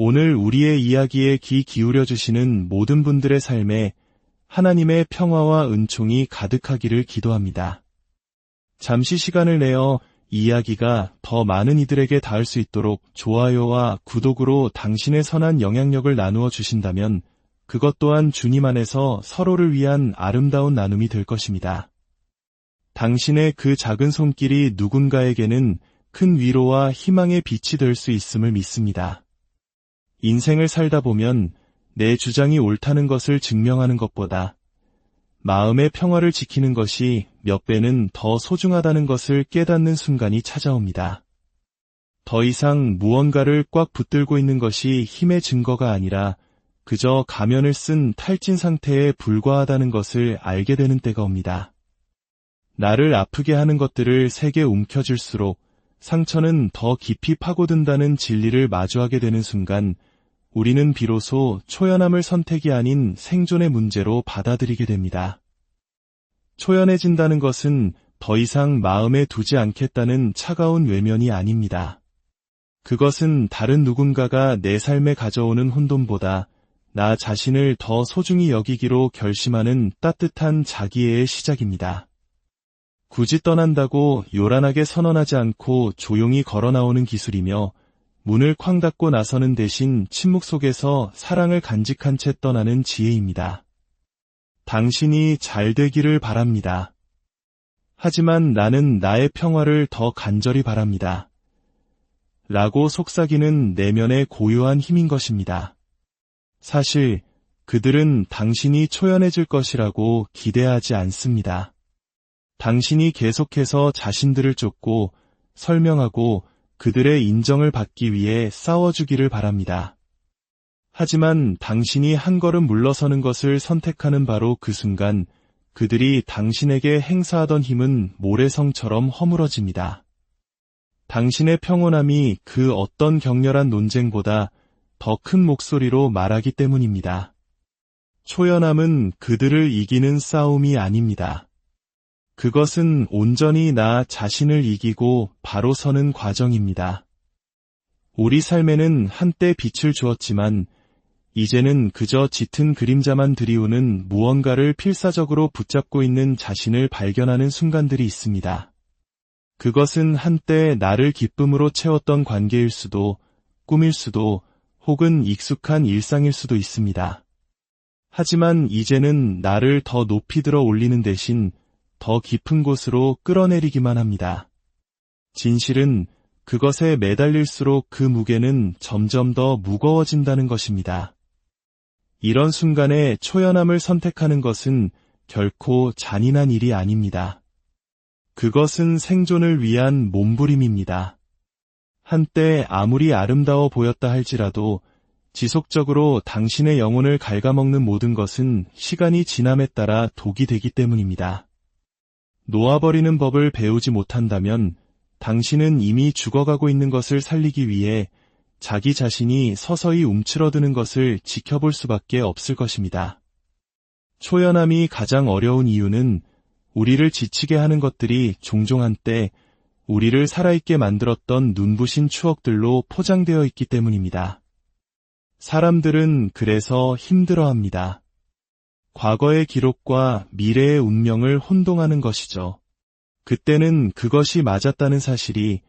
오늘 우리의 이야기에 귀 기울여 주시는 모든 분들의 삶에 하나님의 평화와 은총이 가득하기를 기도합니다. 잠시 시간을 내어 이 이야기가 더 많은 이들에게 닿을 수 있도록 좋아요와 구독으로 당신의 선한 영향력을 나누어 주신다면 그것 또한 주님 안에서 서로를 위한 아름다운 나눔이 될 것입니다. 당신의 그 작은 손길이 누군가에게는 큰 위로와 희망의 빛이 될 수 있음을 믿습니다. 인생을 살다 보면 내 주장이 옳다는 것을 증명하는 것보다 마음의 평화를 지키는 것이 몇 배는 더 소중하다는 것을 깨닫는 순간이 찾아옵니다. 더 이상 무언가를 꽉 붙들고 있는 것이 힘의 증거가 아니라 그저 가면을 쓴 탈진 상태에 불과하다는 것을 알게 되는 때가 옵니다. 나를 아프게 하는 것들을 세게 움켜쥘수록 상처는 더 깊이 파고든다는 진리를 마주하게 되는 순간 우리는 비로소 초연함을 선택이 아닌 생존의 문제로 받아들이게 됩니다. 초연해진다는 것은 더 이상 마음에 두지 않겠다는 차가운 외면이 아닙니다. 그것은 다른 누군가가 내 삶에 가져오는 혼돈보다 나 자신을 더 소중히 여기기로 결심하는 따뜻한 자기애의 시작입니다. 굳이 떠난다고 요란하게 선언하지 않고 조용히 걸어 나오는 기술이며 문을 쾅 닫고 나서는 대신 침묵 속에서 사랑을 간직한 채 떠나는 지혜입니다. 당신이 잘 되기를 바랍니다. 하지만 나는 나의 평화를 더 간절히 바랍니다. 라고 속삭이는 내면의 고요한 힘인 것입니다. 사실 그들은 당신이 초연해질 것이라고 기대하지 않습니다. 당신이 계속해서 자신들을 쫓고 설명하고 그들의 인정을 받기 위해 싸워주기를 바랍니다. 하지만 당신이 한 걸음 물러서는 것을 선택하는 바로 그 순간 그들이 당신에게 행사하던 힘은 모래성처럼 허물어집니다. 당신의 평온함이 그 어떤 격렬한 논쟁보다 더 큰 목소리로 말하기 때문입니다. 초연함은 그들을 이기는 싸움이 아닙니다. 그것은 온전히 나 자신을 이기고 바로 서는 과정입니다. 우리 삶에는 한때 빛을 주었지만 이제는 그저 짙은 그림자만 드리우는 무언가를 필사적으로 붙잡고 있는 자신을 발견하는 순간들이 있습니다. 그것은 한때 나를 기쁨으로 채웠던 관계일 수도, 꿈일 수도, 혹은 익숙한 일상일 수도 있습니다. 하지만 이제는 나를 더 높이 들어 올리는 대신 더 깊은 곳으로 끌어내리기만 합니다. 진실은 그것에 매달릴수록 그 무게는 점점 더 무거워진다는 것입니다. 이런 순간에 초연함을 선택하는 것은 결코 잔인한 일이 아닙니다. 그것은 생존을 위한 몸부림입니다. 한때 아무리 아름다워 보였다 할지라도 지속적으로 당신의 영혼을 갉아먹는 모든 것은 시간이 지남에 따라 독이 되기 때문입니다. 놓아버리는 법을 배우지 못한다면 당신은 이미 죽어가고 있는 것을 살리기 위해 자기 자신이 서서히 움츠러드는 것을 지켜볼 수밖에 없을 것입니다. 초연함이 가장 어려운 이유는 우리를 지치게 하는 것들이 종종 한때 우리를 살아있게 만들었던 눈부신 추억들로 포장되어 있기 때문입니다. 사람들은 그래서 힘들어합니다. 과거의 기록과 미래의 운명을 혼동하는 것이죠. 그때는 그것이 맞았다는 사실이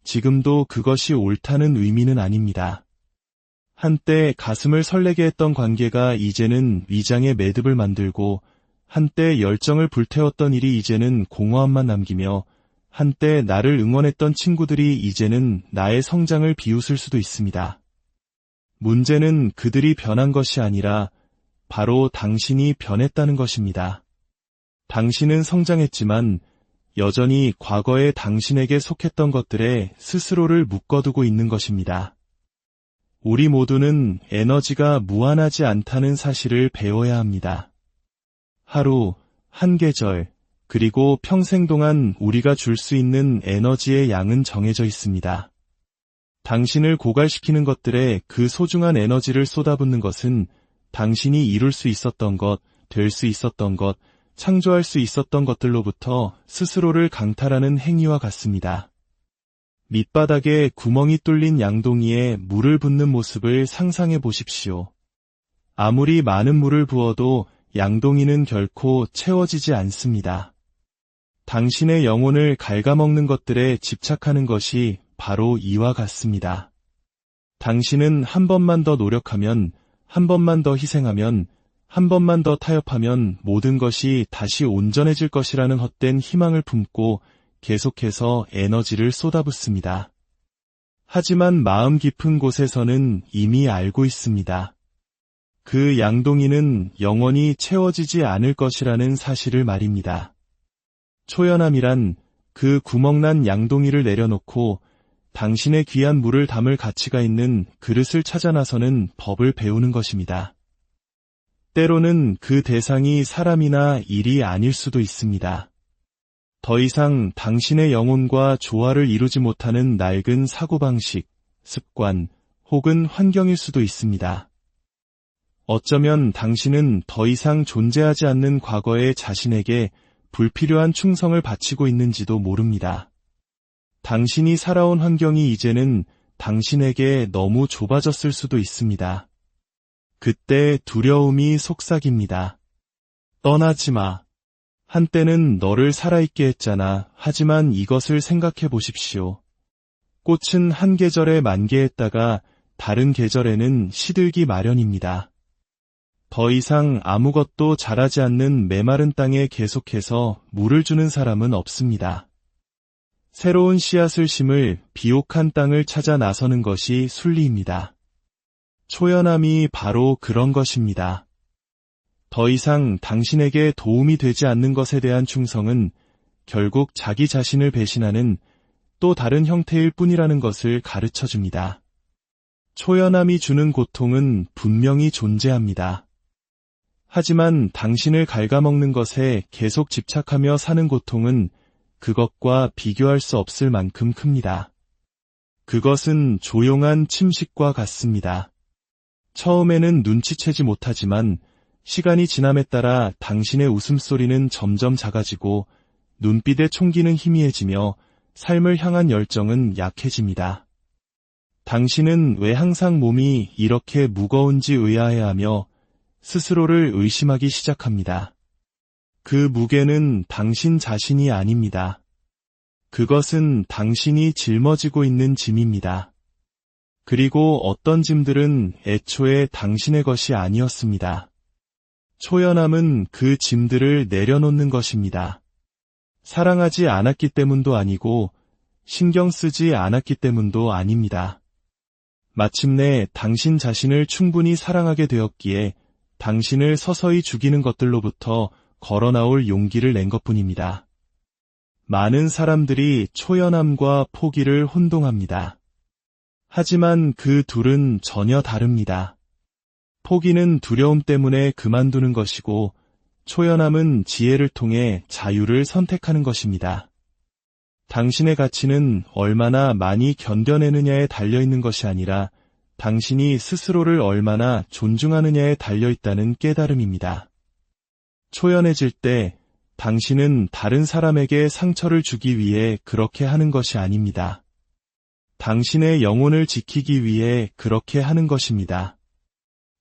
지금도 그것이 옳다는 의미는 아닙니다. 한때 가슴을 설레게 했던 관계가 이제는 위장의 매듭을 만들고 한때 열정을 불태웠던 일이 이제는 공허함만 남기며 한때 나를 응원했던 친구들이 이제는 나의 성장을 비웃을 수도 있습니다. 문제는 그들이 변한 것이 아니라 바로 당신이 변했다는 것입니다. 당신은 성장했지만 여전히 과거의 당신에게 속했던 것들에 스스로를 묶어두고 있는 것입니다. 우리 모두는 에너지가 무한하지 않다는 사실을 배워야 합니다. 하루, 한 계절, 그리고 평생 동안 우리가 줄 수 있는 에너지의 양은 정해져 있습니다. 당신을 고갈시키는 것들에 그 소중한 에너지를 쏟아붓는 것은 당신이 이룰 수 있었던 것, 될 수 있었던 것, 창조할 수 있었던 것들로부터 스스로를 강탈하는 행위와 같습니다. 밑바닥에 구멍이 뚫린 양동이에 물을 붓는 모습을 상상해 보십시오. 아무리 많은 물을 부어도 양동이는 결코 채워지지 않습니다. 당신의 영혼을 갉아먹는 것들에 집착하는 것이 바로 이와 같습니다. 당신은 한 번만 더 노력하면, 한 번만 더 희생하면, 한 번만 더 타협하면 모든 것이 다시 온전해질 것이라는 헛된 희망을 품고 계속해서 에너지를 쏟아붓습니다. 하지만 마음 깊은 곳에서는 이미 알고 있습니다. 그 양동이는 영원히 채워지지 않을 것이라는 사실을 말입니다. 초연함이란 그 구멍난 양동이를 내려놓고 당신의 귀한 물을 담을 가치가 있는 그릇을 찾아 나서는 법을 배우는 것입니다. 때로는 그 대상이 사람이나 일이 아닐 수도 있습니다. 더 이상 당신의 영혼과 조화를 이루지 못하는 낡은 사고방식, 습관, 혹은 환경일 수도 있습니다. 어쩌면 당신은 더 이상 존재하지 않는 과거의 자신에게 불필요한 충성을 바치고 있는지도 모릅니다. 당신이 살아온 환경이 이제는 당신에게 너무 좁아졌을 수도 있습니다. 그때 두려움이 속삭입니다. 떠나지 마. 한때는 너를 살아있게 했잖아. 하지만 이것을 생각해 보십시오. 꽃은 한 계절에 만개했다가 다른 계절에는 시들기 마련입니다. 더 이상 아무것도 자라지 않는 메마른 땅에 계속해서 물을 주는 사람은 없습니다. 새로운 씨앗을 심을 비옥한 땅을 찾아 나서는 것이 순리입니다. 초연함이 바로 그런 것입니다. 더 이상 당신에게 도움이 되지 않는 것에 대한 충성은 결국 자기 자신을 배신하는 또 다른 형태일 뿐이라는 것을 가르쳐줍니다. 초연함이 주는 고통은 분명히 존재합니다. 하지만 당신을 갉아먹는 것에 계속 집착하며 사는 고통은 그것과 비교할 수 없을 만큼 큽니다. 그것은 조용한 침식과 같습니다. 처음에는 눈치채지 못하지만 시간이 지남에 따라 당신의 웃음소리는 점점 작아지고 눈빛의 총기는 희미해지며 삶을 향한 열정은 약해집니다. 당신은 왜 항상 몸이 이렇게 무거운지 의아해하며 스스로를 의심하기 시작합니다. 그 무게는 당신 자신이 아닙니다. 그것은 당신이 짊어지고 있는 짐입니다. 그리고 어떤 짐들은 애초에 당신의 것이 아니었습니다. 초연함은 그 짐들을 내려놓는 것입니다. 사랑하지 않았기 때문도 아니고 신경 쓰지 않았기 때문도 아닙니다. 마침내 당신 자신을 충분히 사랑하게 되었기에 당신을 서서히 죽이는 것들로부터 걸어나올 용기를 낸 것뿐입니다. 많은 사람들이 초연함과 포기를 혼동합니다. 하지만 그 둘은 전혀 다릅니다. 포기는 두려움 때문에 그만두는 것이고 초연함은 지혜를 통해 자유를 선택하는 것입니다. 당신의 가치는 얼마나 많이 견뎌내느냐에 달려있는 것이 아니라 당신이 스스로를 얼마나 존중하느냐에 달려있다는 깨달음입니다. 초연해질 때 당신은 다른 사람에게 상처를 주기 위해 그렇게 하는 것이 아닙니다. 당신의 영혼을 지키기 위해 그렇게 하는 것입니다.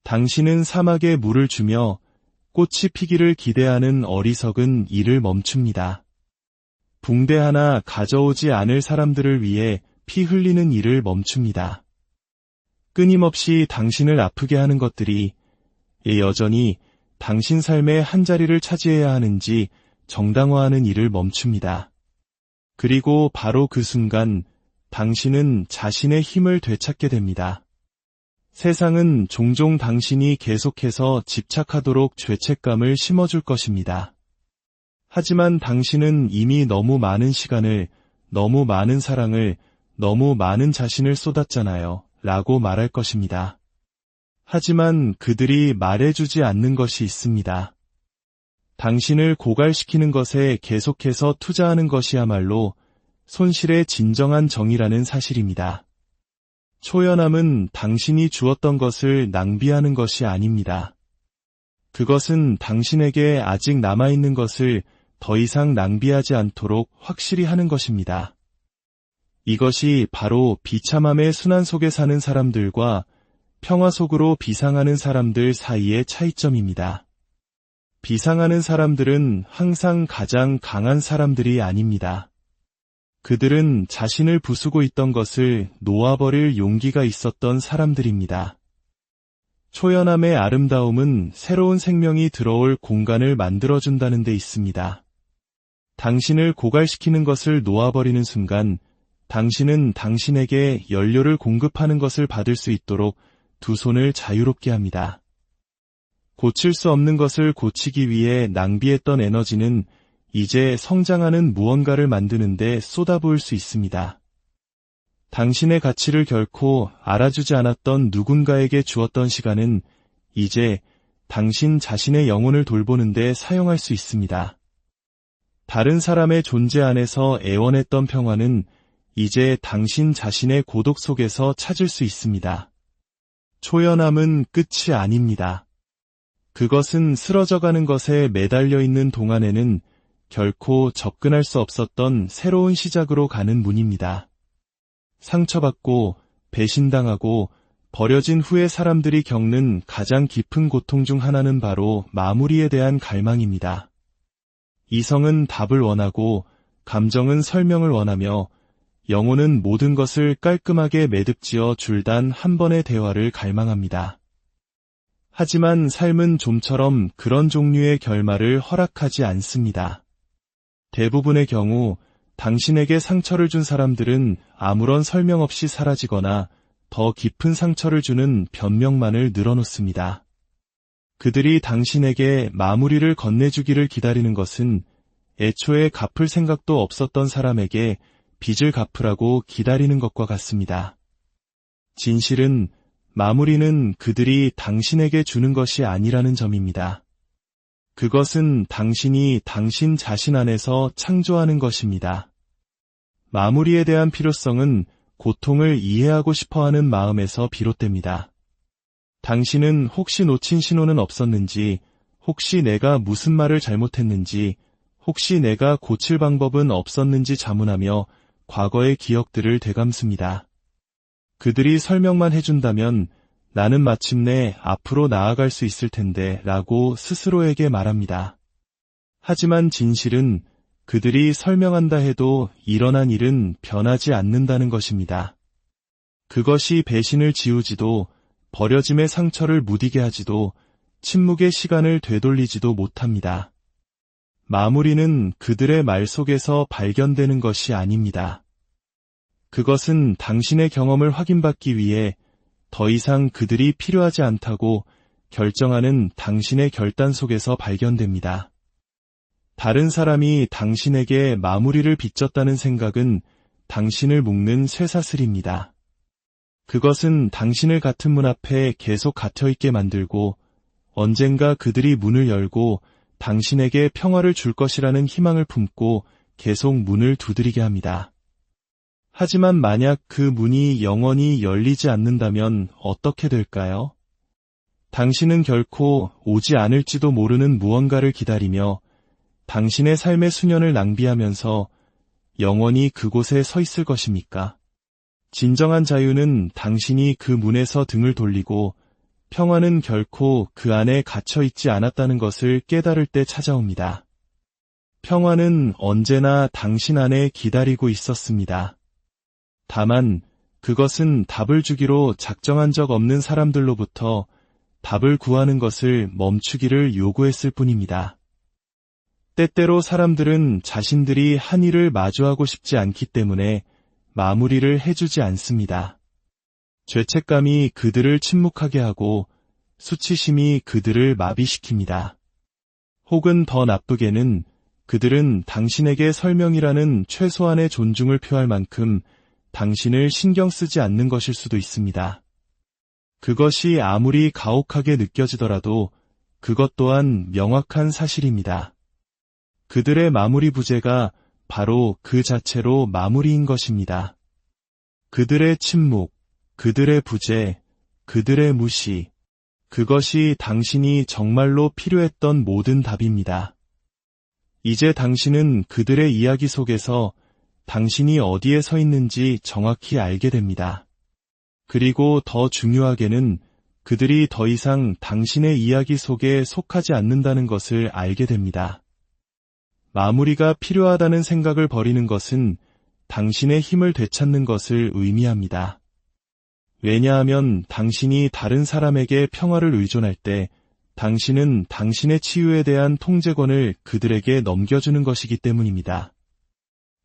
당신은 사막에 물을 주며 꽃이 피기를 기대하는 어리석은 일을 멈춥니다. 붕대 하나 가져오지 않을 사람들을 위해 피 흘리는 일을 멈춥니다. 끊임없이 당신을 아프게 하는 것들이 여전히 당신 삶의 한자리를 차지해야 하는지 정당화하는 일을 멈춥니다. 그리고 바로 그 순간 당신은 자신의 힘을 되찾게 됩니다. 세상은 종종 당신이 계속해서 집착하도록 죄책감을 심어줄 것입니다. 하지만 당신은 이미 너무 많은 시간을, 너무 많은 사랑을, 너무 많은 자신을 쏟았잖아요. 라고 말할 것입니다. 하지만 그들이 말해주지 않는 것이 있습니다. 당신을 고갈시키는 것에 계속해서 투자하는 것이야말로 손실의 진정한 정의라는 사실입니다. 초연함은 당신이 주었던 것을 낭비하는 것이 아닙니다. 그것은 당신에게 아직 남아있는 것을 더 이상 낭비하지 않도록 확실히 하는 것입니다. 이것이 바로 비참함의 순환 속에 사는 사람들과 평화 속으로 비상하는 사람들 사이의 차이점입니다. 비상하는 사람들은 항상 가장 강한 사람들이 아닙니다. 그들은 자신을 부수고 있던 것을 놓아버릴 용기가 있었던 사람들입니다. 초연함의 아름다움은 새로운 생명이 들어올 공간을 만들어준다는 데 있습니다. 당신을 고갈시키는 것을 놓아버리는 순간 당신은 당신에게 연료를 공급하는 것을 받을 수 있도록 두 손을 자유롭게 합니다. 고칠 수 없는 것을 고치기 위해 낭비했던 에너지는 이제 성장하는 무언가를 만드는 데 쏟아부을 수 있습니다. 당신의 가치를 결코 알아주지 않았던 누군가에게 주었던 시간은 이제 당신 자신의 영혼을 돌보는 데 사용할 수 있습니다. 다른 사람의 존재 안에서 애원했던 평화는 이제 당신 자신의 고독 속에서 찾을 수 있습니다. 초연함은 끝이 아닙니다. 그것은 쓰러져가는 것에 매달려 있는 동안에는 결코 접근할 수 없었던 새로운 시작으로 가는 문입니다. 상처받고 배신당하고 버려진 후에 사람들이 겪는 가장 깊은 고통 중 하나는 바로 마무리에 대한 갈망입니다. 이성은 답을 원하고 감정은 설명을 원하며 영혼은 모든 것을 깔끔하게 매듭지어 줄단 한 번의 대화를 갈망합니다. 하지만 삶은 좀처럼 그런 종류의 결말을 허락하지 않습니다. 대부분의 경우 당신에게 상처를 준 사람들은 아무런 설명 없이 사라지거나 더 깊은 상처를 주는 변명만을 늘어놓습니다. 그들이 당신에게 마무리를 건네주기를 기다리는 것은 애초에 갚을 생각도 없었던 사람에게 빚을 갚으라고 기다리는 것과 같습니다. 진실은 마무리는 그들이 당신에게 주는 것이 아니라는 점입니다. 그것은 당신이 당신 자신 안에서 창조하는 것입니다. 마무리에 대한 필요성은 고통을 이해하고 싶어하는 마음에서 비롯됩니다. 당신은 혹시 놓친 신호는 없었는지, 혹시 내가 무슨 말을 잘못했는지, 혹시 내가 고칠 방법은 없었는지 자문하며 과거의 기억들을 되감습니다. 그들이 설명만 해준다면 나는 마침내 앞으로 나아갈 수 있을 텐데 라고 스스로에게 말합니다. 하지만 진실은 그들이 설명한다 해도 일어난 일은 변하지 않는다는 것입니다. 그것이 배신을 지우지도 버려짐의 상처를 무디게 하지도 침묵의 시간을 되돌리지도 못합니다. 마무리는 그들의 말 속에서 발견되는 것이 아닙니다. 그것은 당신의 경험을 확인받기 위해 더 이상 그들이 필요하지 않다고 결정하는 당신의 결단 속에서 발견됩니다. 다른 사람이 당신에게 마무리를 빚졌다는 생각은 당신을 묶는 쇠사슬입니다. 그것은 당신을 같은 문 앞에 계속 갇혀있게 만들고 언젠가 그들이 문을 열고 당신에게 평화를 줄 것이라는 희망을 품고 계속 문을 두드리게 합니다. 하지만 만약 그 문이 영원히 열리지 않는다면 어떻게 될까요? 당신은 결코 오지 않을지도 모르는 무언가를 기다리며 당신의 삶의 수년을 낭비하면서 영원히 그곳에 서 있을 것입니까? 진정한 자유는 당신이 그 문에서 등을 돌리고 평화는 결코 그 안에 갇혀 있지 않았다는 것을 깨달을 때 찾아옵니다. 평화는 언제나 당신 안에 기다리고 있었습니다. 다만 그것은 답을 주기로 작정한 적 없는 사람들로부터 답을 구하는 것을 멈추기를 요구했을 뿐입니다. 때때로 사람들은 자신들이 한 일을 마주하고 싶지 않기 때문에 마무리를 해주지 않습니다. 죄책감이 그들을 침묵하게 하고 수치심이 그들을 마비시킵니다. 혹은 더 나쁘게는 그들은 당신에게 설명이라는 최소한의 존중을 표할 만큼 당신을 신경 쓰지 않는 것일 수도 있습니다. 그것이 아무리 가혹하게 느껴지더라도 그것 또한 명확한 사실입니다. 그들의 마무리 부재가 바로 그 자체로 마무리인 것입니다. 그들의 침묵, 그들의 부재, 그들의 무시, 그것이 당신이 정말로 필요했던 모든 답입니다. 이제 당신은 그들의 이야기 속에서 당신이 어디에 서 있는지 정확히 알게 됩니다. 그리고 더 중요하게는 그들이 더 이상 당신의 이야기 속에 속하지 않는다는 것을 알게 됩니다. 마무리가 필요하다는 생각을 버리는 것은 당신의 힘을 되찾는 것을 의미합니다. 왜냐하면 당신이 다른 사람에게 평화를 의존할 때 당신은 당신의 치유에 대한 통제권을 그들에게 넘겨주는 것이기 때문입니다.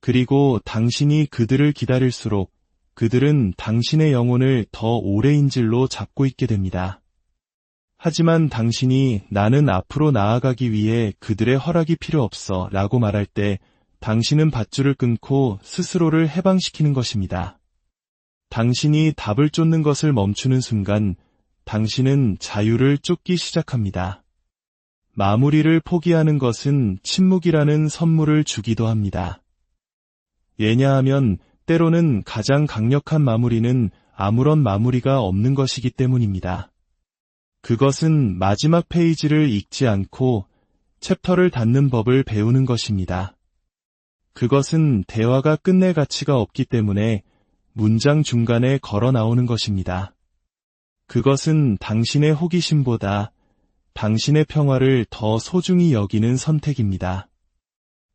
그리고 당신이 그들을 기다릴수록 그들은 당신의 영혼을 더 오래 인질로 잡고 있게 됩니다. 하지만 당신이 나는 앞으로 나아가기 위해 그들의 허락이 필요 없어 라고 말할 때 당신은 밧줄을 끊고 스스로를 해방시키는 것입니다. 당신이 답을 쫓는 것을 멈추는 순간 당신은 자유를 쫓기 시작합니다. 마무리를 포기하는 것은 침묵이라는 선물을 주기도 합니다. 왜냐하면 때로는 가장 강력한 마무리는 아무런 마무리가 없는 것이기 때문입니다. 그것은 마지막 페이지를 읽지 않고 챕터를 닫는 법을 배우는 것입니다. 그것은 대화가 끝낼 가치가 없기 때문에 문장 중간에 걸어 나오는 것입니다. 그것은 당신의 호기심보다 당신의 평화를 더 소중히 여기는 선택입니다.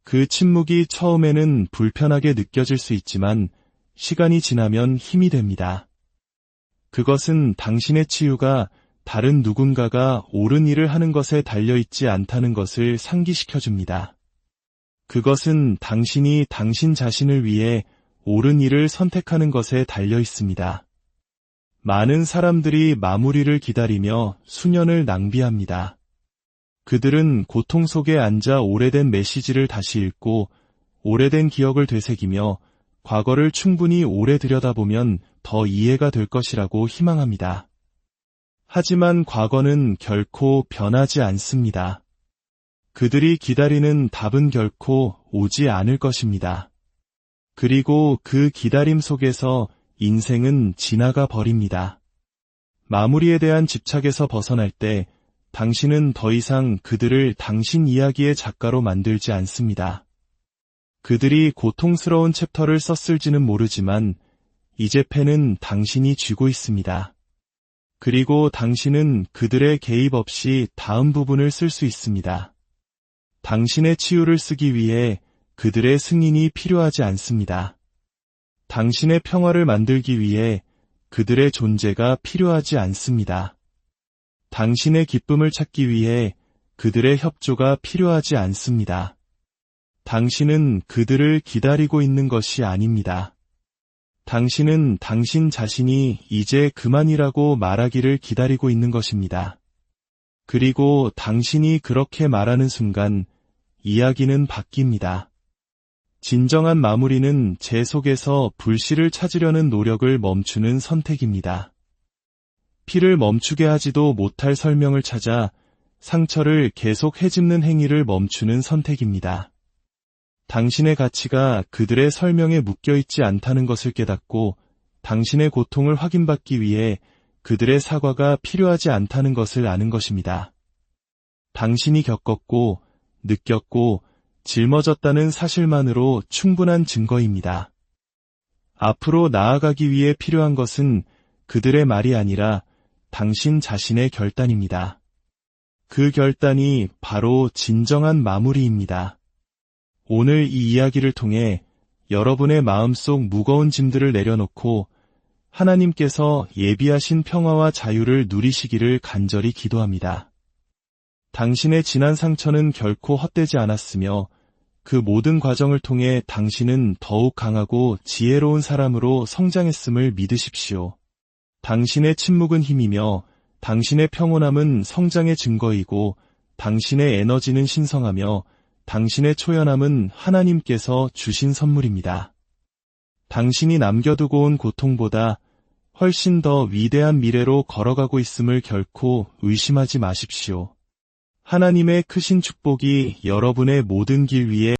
그 침묵이 처음에는 불편하게 느껴질 수 있지만 시간이 지나면 힘이 됩니다. 그것은 당신의 치유가 다른 누군가가 옳은 일을 하는 것에 달려있지 않다는 것을 상기시켜줍니다. 그것은 당신이 당신 자신을 위해 옳은 일을 선택하는 것에 달려있습니다. 많은 사람들이 마무리를 기다리며 수년을 낭비합니다. 그들은 고통 속에 앉아 오래된 메시지를 다시 읽고 오래된 기억을 되새기며 과거를 충분히 오래 들여다보면 더 이해가 될 것이라고 희망합니다. 하지만 과거는 결코 변하지 않습니다. 그들이 기다리는 답은 결코 오지 않을 것입니다. 그리고 그 기다림 속에서 인생은 지나가 버립니다. 마무리에 대한 집착에서 벗어날 때 당신은 더 이상 그들을 당신 이야기의 작가로 만들지 않습니다. 그들이 고통스러운 챕터를 썼을지는 모르지만 이제 펜은 당신이 쥐고 있습니다. 그리고 당신은 그들의 개입 없이 다음 부분을 쓸 수 있습니다. 당신의 치유를 쓰기 위해 그들의 승인이 필요하지 않습니다. 당신의 평화를 만들기 위해 그들의 존재가 필요하지 않습니다. 당신의 기쁨을 찾기 위해 그들의 협조가 필요하지 않습니다. 당신은 그들을 기다리고 있는 것이 아닙니다. 당신은 당신 자신이 이제 그만이라고 말하기를 기다리고 있는 것입니다. 그리고 당신이 그렇게 말하는 순간 이야기는 바뀝니다. 진정한 마무리는 제 속에서 불씨를 찾으려는 노력을 멈추는 선택입니다. 피를 멈추게 하지도 못할 설명을 찾아 상처를 계속 헤집는 행위를 멈추는 선택입니다. 당신의 가치가 그들의 설명에 묶여있지 않다는 것을 깨닫고 당신의 고통을 확인받기 위해 그들의 사과가 필요하지 않다는 것을 아는 것입니다. 당신이 겪었고 느꼈고 짊어졌다는 사실만으로 충분한 증거입니다. 앞으로 나아가기 위해 필요한 것은 그들의 말이 아니라 당신 자신의 결단입니다. 그 결단이 바로 진정한 마무리입니다. 오늘 이 이야기를 통해 여러분의 마음속 무거운 짐들을 내려놓고 하나님께서 예비하신 평화와 자유를 누리시기를 간절히 기도합니다. 당신의 지난 상처는 결코 헛되지 않았으며 그 모든 과정을 통해 당신은 더욱 강하고 지혜로운 사람으로 성장했음을 믿으십시오. 당신의 침묵은 힘이며 당신의 평온함은 성장의 증거이고 당신의 에너지는 신성하며 당신의 초연함은 하나님께서 주신 선물입니다. 당신이 남겨두고 온 고통보다 훨씬 더 위대한 미래로 걸어가고 있음을 결코 의심하지 마십시오. 하나님의 크신 축복이 여러분의 모든 길 위에